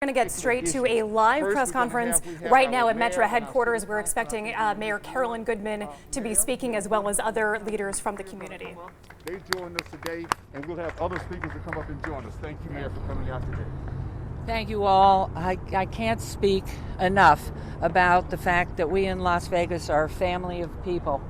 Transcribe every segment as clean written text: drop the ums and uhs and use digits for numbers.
to get straight to a live press conference right now at Metro headquarters. We're expecting Mayor Carolyn Goodman to be speaking, as well as other leaders from the community. They joined us today, and we'll have other speakers to come up and join us. Thank you, Mayor, for coming out today. Thank you all. I can't speak enough about the fact that we in Las Vegas are a family of people.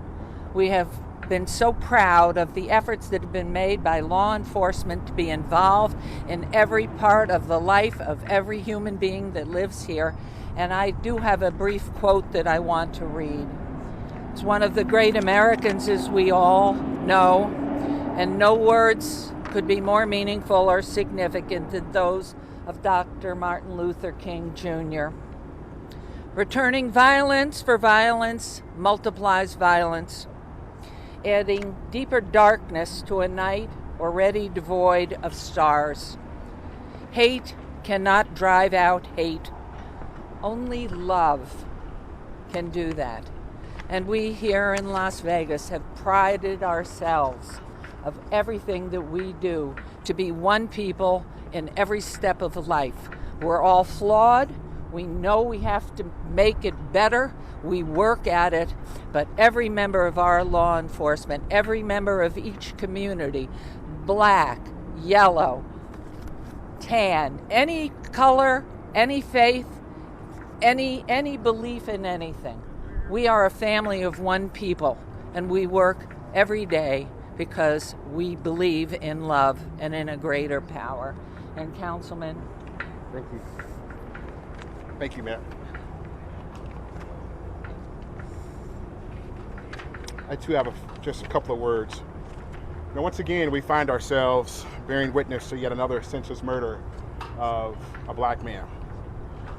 We have been so proud of the efforts that have been made by law enforcement to be involved in every part of the life of every human being that lives here. And I do have a brief quote that I want to read. It's one of the great Americans, as we all know, and no words could be more meaningful or significant than those of Dr. Martin Luther King Jr. Returning violence for violence multiplies violence, adding deeper darkness to a night already devoid of stars. Hate cannot drive out hate. Only love can do that. And we here in Las Vegas have prided ourselves of everything that we do to be one people in every step of life. We're all flawed. We know we have to make it better. We work at it. But every member of our law enforcement, every member of each community, black, yellow, tan, any color, any faith, any belief in anything. We are a family of one people, and we work every day because we believe in love and in a greater power. And Councilman? Thank you. Thank you, Mayor. I too have just a couple of words. Now, once again, we find ourselves bearing witness to yet another senseless murder of a black man.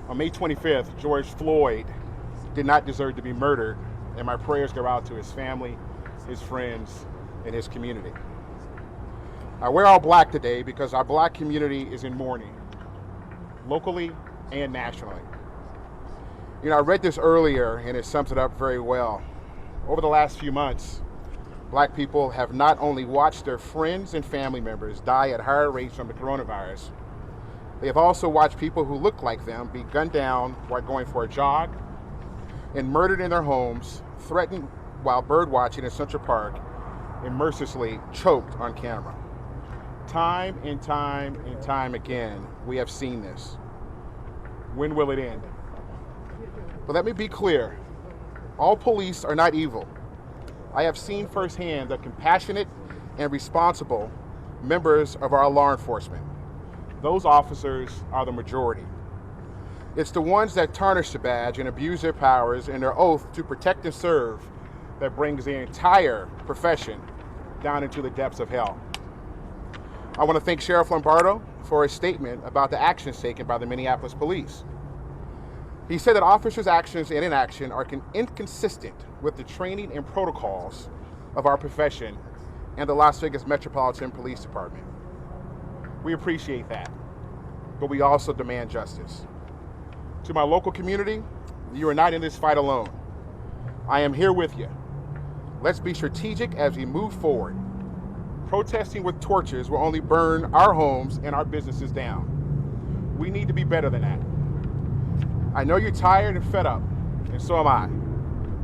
On May 25th, George Floyd did not deserve to be murdered, and my prayers go out to his family, his friends, and his community. I wear all black today because our black community is in mourning, locally and nationally. You know, I read this earlier and it sums it up very well. Over the last few months, black people have not only watched their friends and family members die at higher rates from the coronavirus, they have also watched people who look like them be gunned down while going for a jog and murdered in their homes, threatened while bird watching in Central Park, and mercilessly choked on camera. Time and time again, we have seen this. When will it end? But let me be clear. All police are not evil. I have seen firsthand the compassionate and responsible members of our law enforcement. Those officers are the majority. It's the ones that tarnish the badge and abuse their powers and their oath to protect and serve that brings the entire profession down into the depths of hell. I want to thank Sheriff Lombardo for his statement about the actions taken by the Minneapolis police. He said that officers' actions and inaction are inconsistent with the training and protocols of our profession and the Las Vegas Metropolitan Police Department. We appreciate that, but we also demand justice. To my local community, you are not in this fight alone. I am here with you. Let's be strategic as we move forward. Protesting with torches will only burn our homes and our businesses down. We need to be better than that. I know you're tired and fed up, and so am I.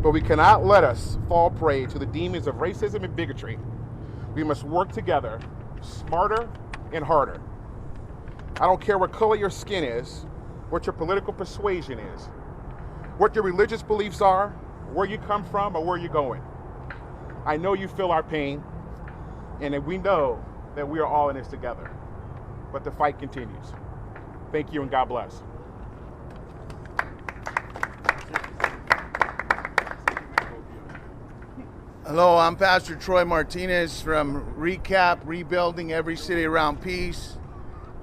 But we cannot let us fall prey to the demons of racism and bigotry. We must work together, smarter and harder. I don't care what color your skin is, what your political persuasion is, what your religious beliefs are, where you come from, or where you're going. I know you feel our pain, and that we know that we are all in this together. But the fight continues. Thank you and God bless. Hello, I'm Pastor Troy Martinez from Recap, Rebuilding Every City Around Peace.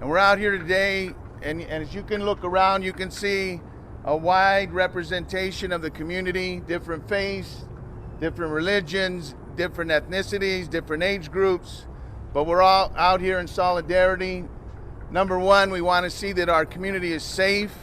And we're out here today, and as you can look around, you can see a wide representation of the community, different faiths, different religions, different ethnicities, different age groups, but we're all out here in solidarity. Number one, we want to see that our community is safe,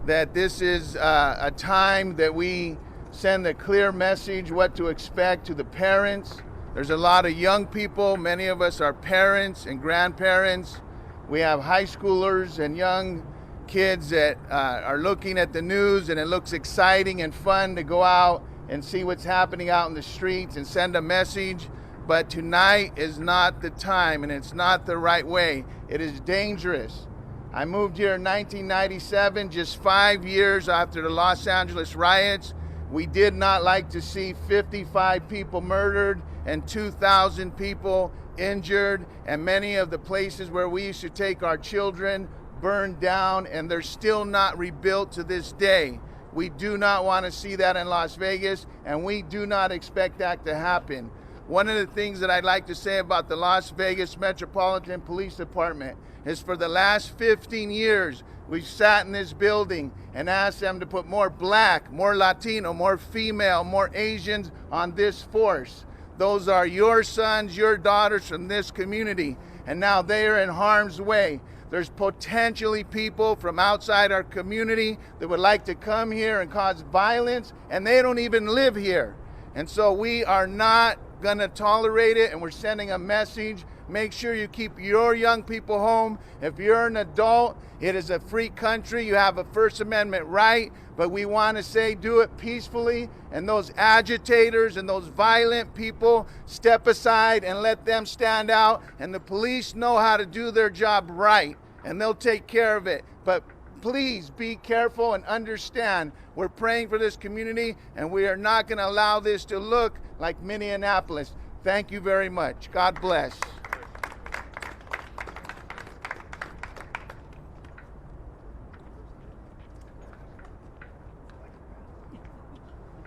that this is a time that we send a clear message what to expect to the parents. There's a lot of young people, many of us are parents and grandparents. We have high schoolers and young kids that are looking at the news and it looks exciting and fun to go out and see what's happening out in the streets and send a message. But tonight is not the time, and it's not the right way. It is dangerous. I moved here in 1997, just 5 years after the Los Angeles riots. We did not like to see 55 people murdered and 2,000 people injured, and many of the places where we used to take our children burned down, and they're still not rebuilt to this day. We do not want to see that in Las Vegas, and we do not expect that to happen. One of the things that I'd like to say about the Las Vegas Metropolitan Police Department is for the last 15 years, we've sat in this building and asked them to put more black, more Latino, more female, more Asians on this force. Those are your sons, your daughters from this community, and now they are in harm's way. There's potentially people from outside our community that would like to come here and cause violence, and they don't even live here. And so we are not going to tolerate it, and we're sending a message. Make sure you keep your young people home. If you're an adult, it is a free country. You have a First Amendment right, but we want to say do it peacefully, and those agitators and those violent people, step aside and let them stand out, and the police know how to do their job right, and they'll take care of it. But please be careful and understand we're praying for this community, and we are not going to allow this to look like Minneapolis. Thank you very much. God bless.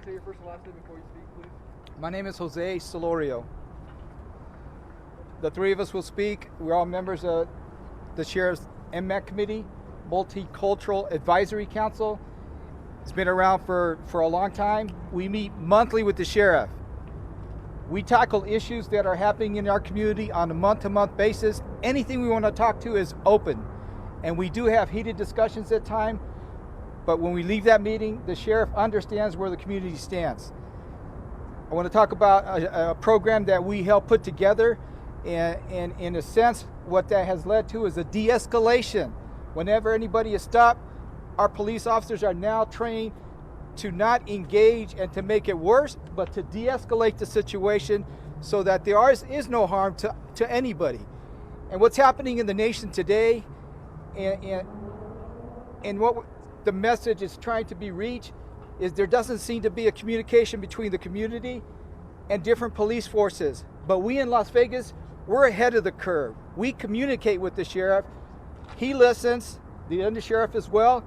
Say your first and last name before you speak, please. My name is Jose Solorio. The three of us will speak. We're all members of the Sheriff's MAC Committee, Multicultural Advisory Council. It's been around for a long time. We meet monthly with the sheriff. We tackle issues that are happening in our community on a month-to-month basis. Anything we want to talk to is open. And we do have heated discussions at times, but when we leave that meeting, the sheriff understands where the community stands. I want to talk about a program that we helped put together, and in a sense, what that has led to is a de-escalation. Whenever anybody is stopped, our police officers are now trained to not engage and to make it worse, but to de-escalate the situation so that there is no harm to anybody. And what's happening in the nation today, and what the message is trying to be reached, is there doesn't seem to be a communication between the community and different police forces. But we in Las Vegas, we're ahead of the curve. We communicate with the sheriff. He listens, the undersheriff as well,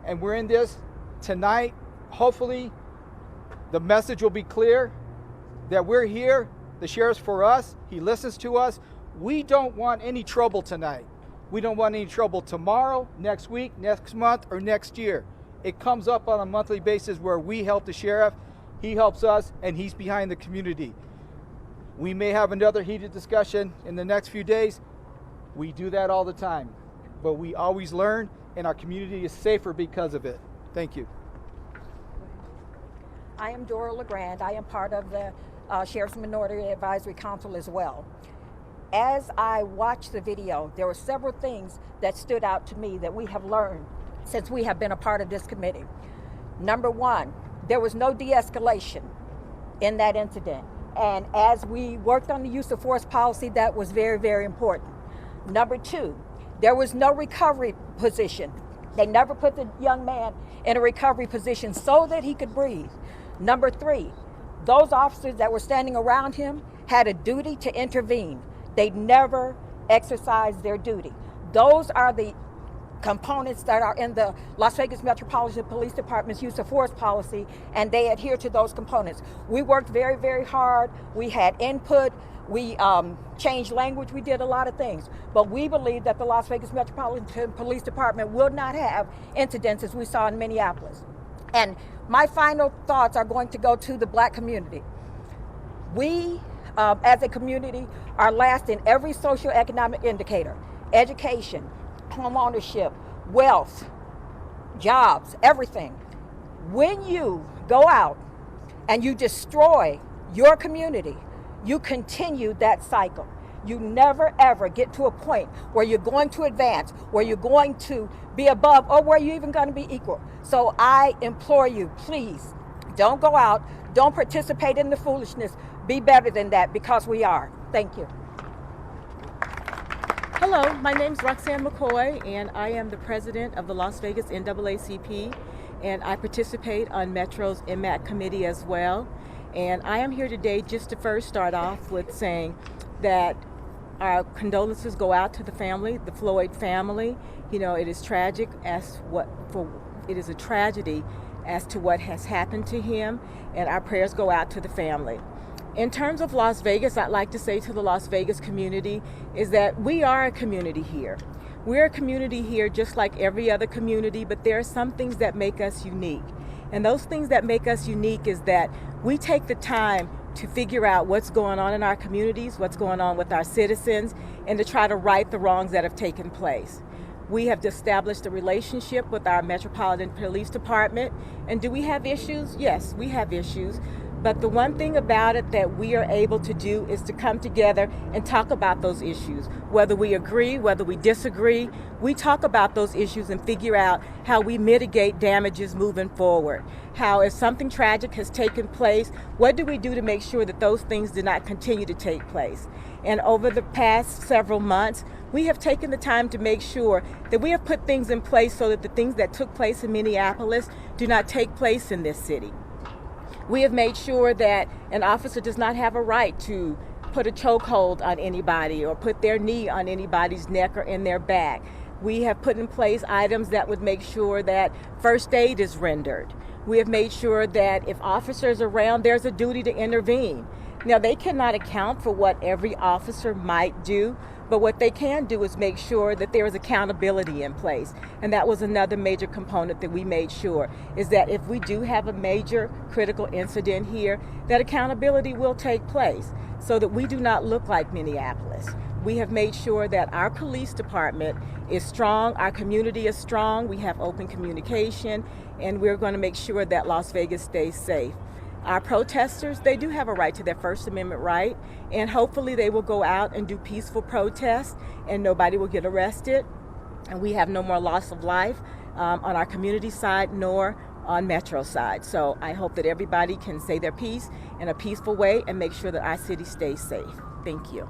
and we're in this tonight. Hopefully, the message will be clear that we're here. The sheriff's for us. He listens to us. We don't want any trouble tonight. We don't want any trouble tomorrow, next week, next month, or next year. It comes up on a monthly basis where we help the sheriff, he helps us, and he's behind the community. We may have another heated discussion in the next few days. We do that all the time, but we always learn, and our community is safer because of it. Thank you. I am Dora Legrand. I am part of the Sheriff's Minority Advisory Council as well. As I watched the video, there were several things that stood out to me that we have learned since we have been a part of this committee. Number one, there was no de-escalation in that incident. And as we worked on the use of force policy, that was very, very important. Number two, there was no recovery position. They never put the young man in a recovery position so that he could breathe. Number three, those officers that were standing around him had a duty to intervene. They never exercised their duty. Those are the components that are in the Las Vegas Metropolitan Police Department's use of force policy, and they adhere to those components. We worked very, very hard. We had input. We changed language. We did a lot of things. But we believe that the Las Vegas Metropolitan Police Department will not have incidents as we saw in Minneapolis. And my final thoughts are going to go to the Black community. We, as a community, are last in every socioeconomic indicator: education, home ownership, wealth, jobs, everything. When you go out and you destroy your community, you continue that cycle. You never ever get to a point where you're going to advance, where you're going to be above, or where you're even going to be equal. So I implore you, please, don't go out, don't participate in the foolishness. Be better than that, because we are. Thank you. Hello, my name is Roxanne McCoy, and I am the president of the Las Vegas NAACP, and I participate on Metro's MAC committee as well. And I am here today just to first start off with saying that our condolences go out to the family, the Floyd family. You know, it is tragic it is a tragedy as to what has happened to him, and our prayers go out to the family. In terms of Las Vegas, I'd like to say to the Las Vegas community is that we are a community here. We're a community here just like every other community, but there are some things that make us unique. And those things that make us unique is that we take the time to figure out what's going on in our communities, what's going on with our citizens, and to try to right the wrongs that have taken place. We have established a relationship with our Metropolitan Police Department. And do we have issues? Yes, we have issues. But the one thing about it that we are able to do is to come together and talk about those issues. Whether we agree, whether we disagree, we talk about those issues and figure out how we mitigate damages moving forward. How if something tragic has taken place, what do we do to make sure that those things do not continue to take place? And over the past several months, we have taken the time to make sure that we have put things in place so that the things that took place in Minneapolis do not take place in this city. We have made sure that an officer does not have a right to put a chokehold on anybody or put their knee on anybody's neck or in their back. We have put in place items that would make sure that first aid is rendered. We have made sure that if officers are around, there's a duty to intervene. Now, they cannot account for what every officer might do, but what they can do is make sure that there is accountability in place. And that was another major component that we made sure, is that if we do have a major critical incident here, that accountability will take place so that we do not look like Minneapolis. We have made sure that our police department is strong, our community is strong, we have open communication, and we're going to make sure that Las Vegas stays safe. Our protesters, they do have a right to their First Amendment right, and hopefully they will go out and do peaceful protests and nobody will get arrested, and we have no more loss of life on our community side nor on Metro side. So I hope that everybody can say their piece in a peaceful way and make sure that our city stays safe. Thank you.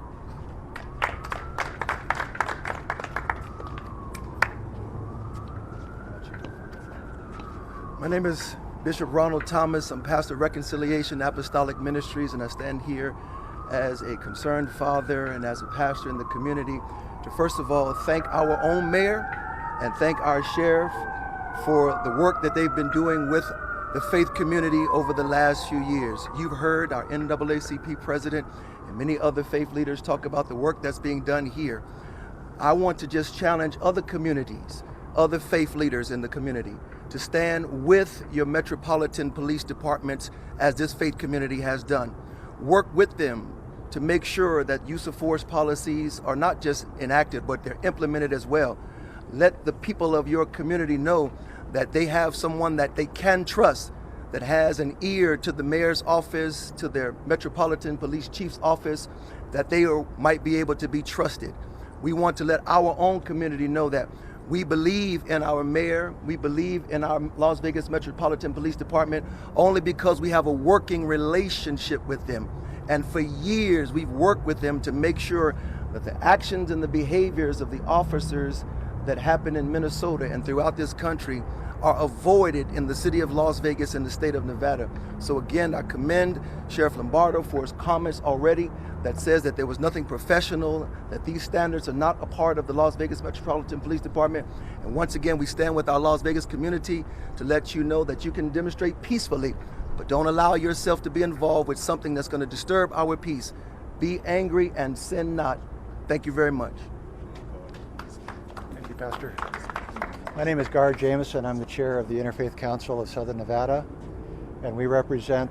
My name is Bishop Ronald Thomas. I'm pastor of Reconciliation Apostolic Ministries, and I stand here as a concerned father and as a pastor in the community to first of all thank our own mayor and thank our sheriff for the work that they've been doing with the faith community over the last few years. You've heard our NAACP president and many other faith leaders talk about the work that's being done here. I want to just challenge other communities, other faith leaders in the community to stand with your Metropolitan Police Departments as this faith community has done. Work with them to make sure that use of force policies are not just enacted, but they're implemented as well. Let the people of your community know that they have someone that they can trust, that has an ear to the mayor's office, to their Metropolitan Police Chief's office, that they might be able to be trusted. We want to let our own community know that we believe in our mayor, we believe in our Las Vegas Metropolitan Police Department only because we have a working relationship with them. And for years, we've worked with them to make sure that the actions and the behaviors of the officers that happen in Minnesota and throughout this country are avoided in the city of Las Vegas and the state of Nevada. So again, I commend Sheriff Lombardo for his comments already that says that there was nothing professional, that these standards are not a part of the Las Vegas Metropolitan Police Department. And once again, we stand with our Las Vegas community to let you know that you can demonstrate peacefully, but don't allow yourself to be involved with something that's going to disturb our peace. Be angry and sin not. Thank you very much. Thank you, Pastor. My name is Gar Jameson. I'm the chair of the Interfaith Council of Southern Nevada, and we represent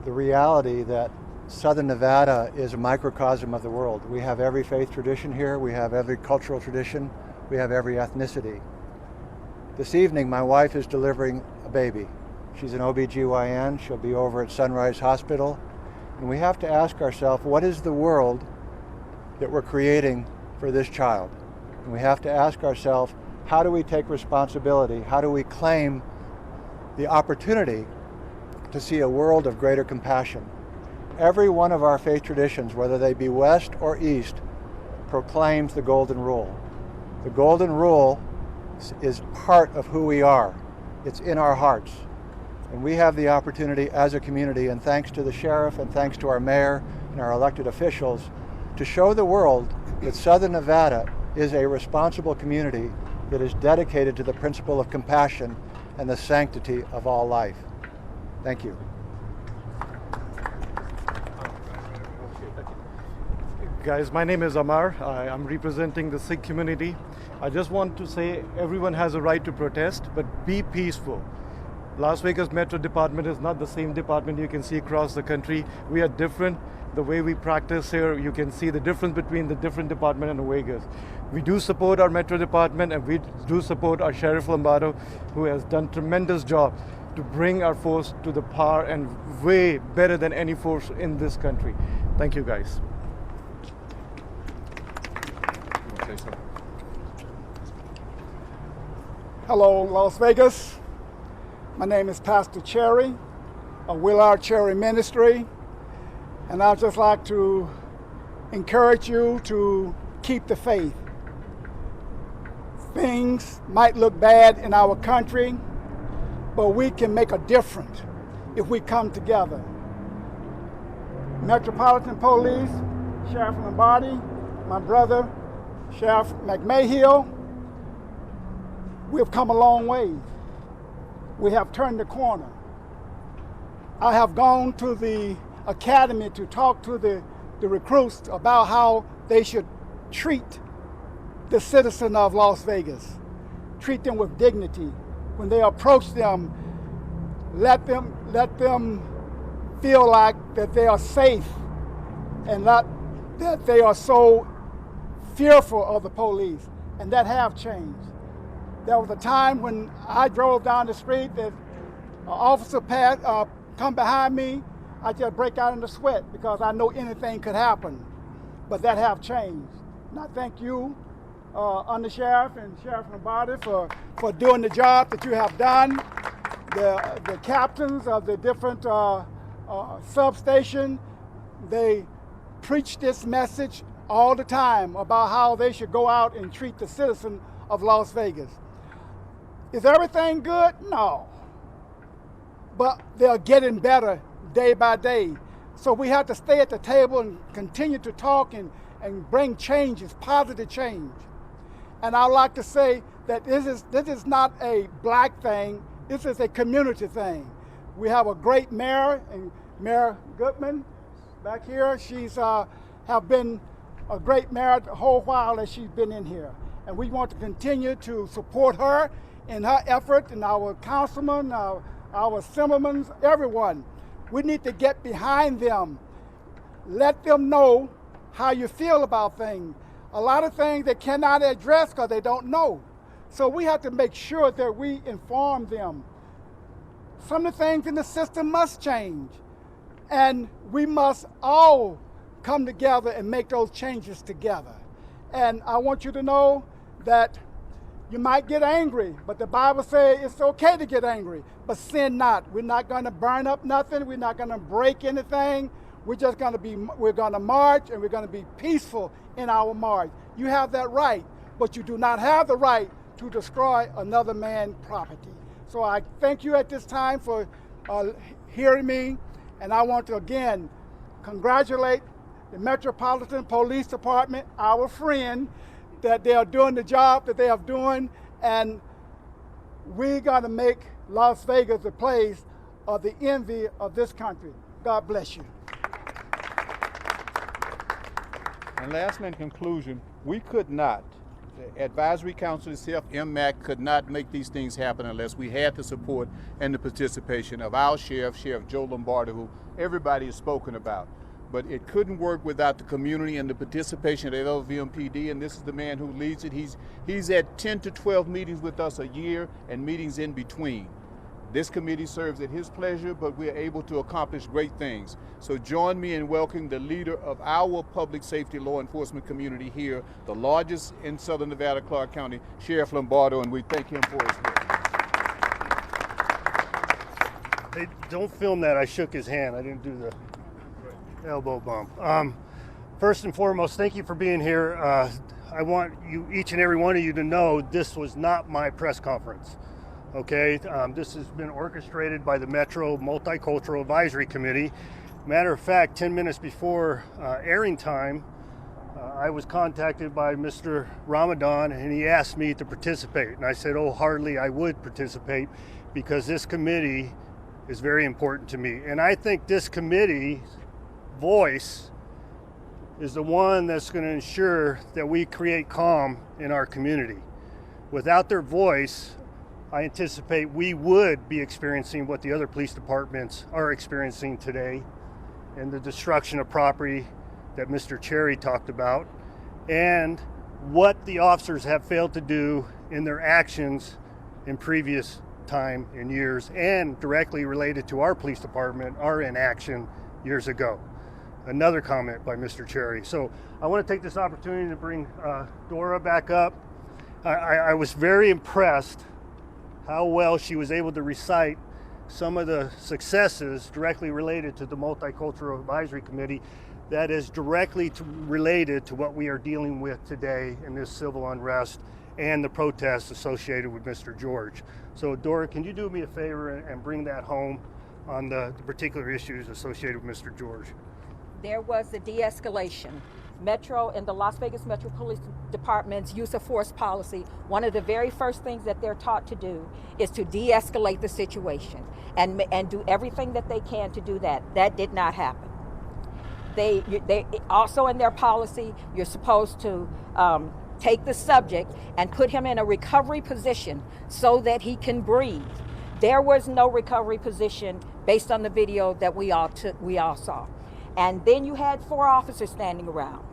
the reality that Southern Nevada is a microcosm of the world. We have every faith tradition here, we have every cultural tradition, we have every ethnicity. This evening, my wife is delivering a baby. She's an OBGYN, she'll be over at Sunrise Hospital, and we have to ask ourselves, what is the world that we're creating for this child. And we have to ask ourselves, how do we take responsibility? How do we claim the opportunity to see a world of greater compassion? Every one of our faith traditions, whether they be West or East, proclaims the Golden Rule. The Golden Rule is part of who we are. It's in our hearts. And we have the opportunity as a community, and thanks to the sheriff and thanks to our mayor and our elected officials, to show the world that Southern Nevada is a responsible community that is dedicated to the principle of compassion and the sanctity of all life. Thank you. Guys, my name is Amar. I'm representing the Sikh community. I just want to say everyone has a right to protest, but be peaceful. Las Vegas Metro Department is not the same department you can see across the country. We are different. The way we practice here, you can see the difference between the different department in Vegas. We do support our Metro Department, and we do support our Sheriff Lombardo, who has done tremendous job to bring our force to the par and way better than any force in this country. Thank you, guys. Hello, Las Vegas. My name is Pastor Cherry of Willard Cherry Ministry, and I'd just like to encourage you to keep the faith. Things might look bad in our country, but we can make a difference if we come together. Metropolitan Police, Sheriff Lombardo, my brother, Sheriff McMahill, we have come a long way. We have turned the corner. I have gone to the academy to talk to the recruits about how they should treat the citizen of Las Vegas. Treat them with dignity. When they approach them, let them feel like that they are safe and not that they are so fearful of the police, and that have changed. There was a time when I drove down the street that an officer come behind me, I just break out into sweat because I know anything could happen. But that have changed. And I thank you, Undersheriff and Sheriff Lombardo, for doing the job that you have done. The captains of the different substations, they preach this message all the time about how they should go out and treat the citizen of Las Vegas. Is everything good? No. But they're getting better day by day. So we have to stay at the table and continue to talk and bring changes, positive change. And I'd like to say that this is not a black thing, this is a community thing. We have a great mayor, and Mayor Goodman back here. She's have been a great mayor the whole while that she's been in here. And we want to continue to support her in her effort, and our councilmen, our assemblymen, everyone. We need to get behind them. Let them know how you feel about things. A lot of things they cannot address because they don't know. So we have to make sure that we inform them. Some of the things in the system must change. And we must all come together and make those changes together. And I want you to know that you might get angry, but the Bible says it's okay to get angry, but sin not. We're not going to burn up nothing. We're not going to break anything. We're going to march, and we're going to be peaceful in our march. You have that right, but you do not have the right to destroy another man's property. So I thank you at this time for hearing me, and I want to again congratulate the Metropolitan Police Department, our friend, that they are doing the job that they are doing, and we're going to make Las Vegas a place of the envy of this country. God bless you. And lastly, in conclusion, we could not, the Advisory Council itself, MMAC, could not make these things happen unless we had the support and the participation of our Sheriff Joe Lombardo, who everybody has spoken about. But it couldn't work without the community and the participation of LVMPD, and this is the man who leads it. He's at 10 to 12 meetings with us a year and meetings in between. This committee serves at his pleasure, but we are able to accomplish great things. So join me in welcoming the leader of our public safety law enforcement community here, the largest in Southern Nevada, Clark County, Sheriff Lombardo, and we thank him for his work. Hey, don't film that. I shook his hand. I didn't do the elbow bump. First and foremost, thank you for being here. I want you, each and every one of you, to know this was not my press conference. Okay, this has been orchestrated by the Metro Multicultural Advisory Committee. Matter of fact, 10 minutes before airing time, I was contacted by Mr. Ramadan, and he asked me to participate. And I said, oh, hardly I would participate, because this committee is very important to me. And I think this committee's voice is the one that's going to ensure that we create calm in our community. Without their voice, I anticipate we would be experiencing what the other police departments are experiencing today, and the destruction of property that Mr. Cherry talked about, and what the officers have failed to do in their actions in previous time and years, and directly related to our police department, our inaction years ago. Another comment by Mr. Cherry. So I want to take this opportunity to bring Dora back up. I was very impressed how well she was able to recite some of the successes directly related to the Multicultural Advisory Committee that is directly related to what we are dealing with today in this civil unrest and the protests associated with Mr. George. So Dora, can you do me a favor and bring that home on the particular issues associated with Mr. George? There was a de-escalation. Metro and the Las Vegas Metro Police Department's use of force policy, one of the very first things that they're taught to do is to de-escalate the situation and do everything that they can to do that. That did not happen. They also, in their policy, you're supposed to take the subject and put him in a recovery position so that he can breathe. There was no recovery position based on the video that we all saw. And then you had 4 officers standing around.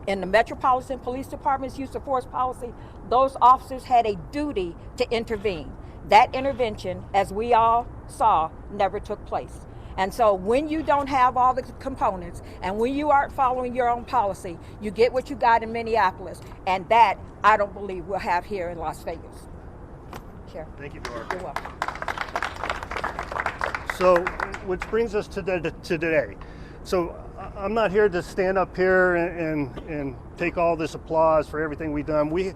In the Metropolitan Police Department's use of force policy, those officers had a duty to intervene. That intervention, as we all saw, never took place. And so when you don't have all the components and when you aren't following your own policy, you get what you got in Minneapolis. And that, I don't believe, we'll have here in Las Vegas. Sure. Thank you, Dora. You're welcome. So, which brings us to today. So I'm not here to stand up here and take all this applause for everything we've done. We've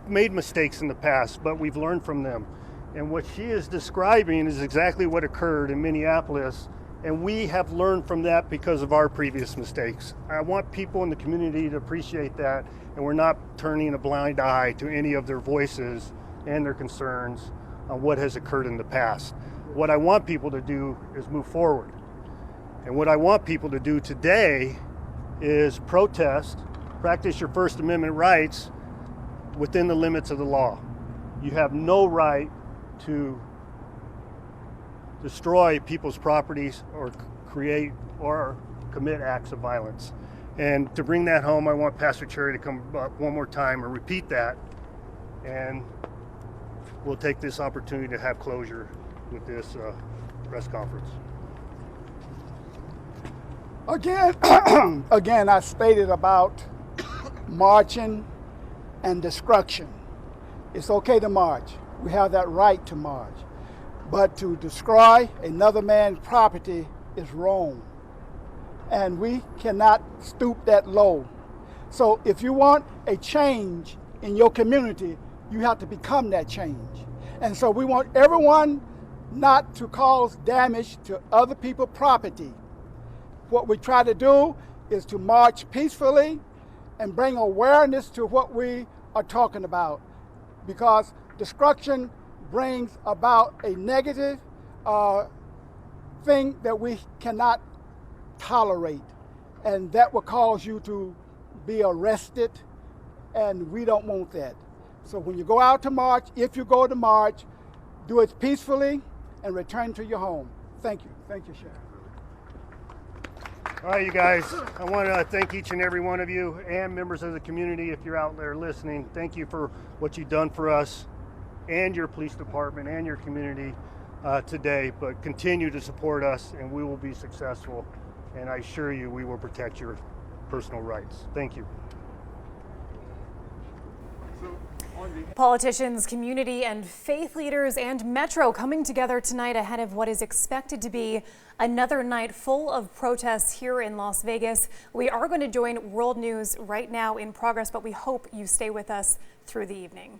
made mistakes in the past, but we've learned from them. And what she is describing is exactly what occurred in Minneapolis, and we have learned from that because of our previous mistakes. I want people in the community to appreciate that, and we're not turning a blind eye to any of their voices and their concerns on what has occurred in the past. What I want people to do is move forward. And what I want people to do today is protest, practice your First Amendment rights within the limits of the law. You have no right to destroy people's properties or create or commit acts of violence. And to bring that home, I want Pastor Cherry to come up one more time and repeat that. And we'll take this opportunity to have closure with this press conference. Again, I stated about marching and destruction. It's okay to march. We have that right to march. But to destroy another man's property is wrong. And we cannot stoop that low. So if you want a change in your community, you have to become that change. And so we want everyone not to cause damage to other people's property. What we try to do is to march peacefully and bring awareness to what we are talking about, because destruction brings about a negative thing that we cannot tolerate, and that will cause you to be arrested, and we don't want that. So when you go out to march, if you go to march, do it peacefully and return to your home. Thank you. Thank you, Sheriff. All right, you guys, I want to thank each and every one of you and members of the community. If you're out there listening, thank you for what you've done for us and your police department and your community. today, but continue to support us and we will be successful. And I assure you we will protect your personal rights. Thank you. Politicians, community and faith leaders and Metro coming together tonight ahead of what is expected to be another night full of protests here in Las Vegas. We are going to join World News right now in progress, but we hope you stay with us through the evening.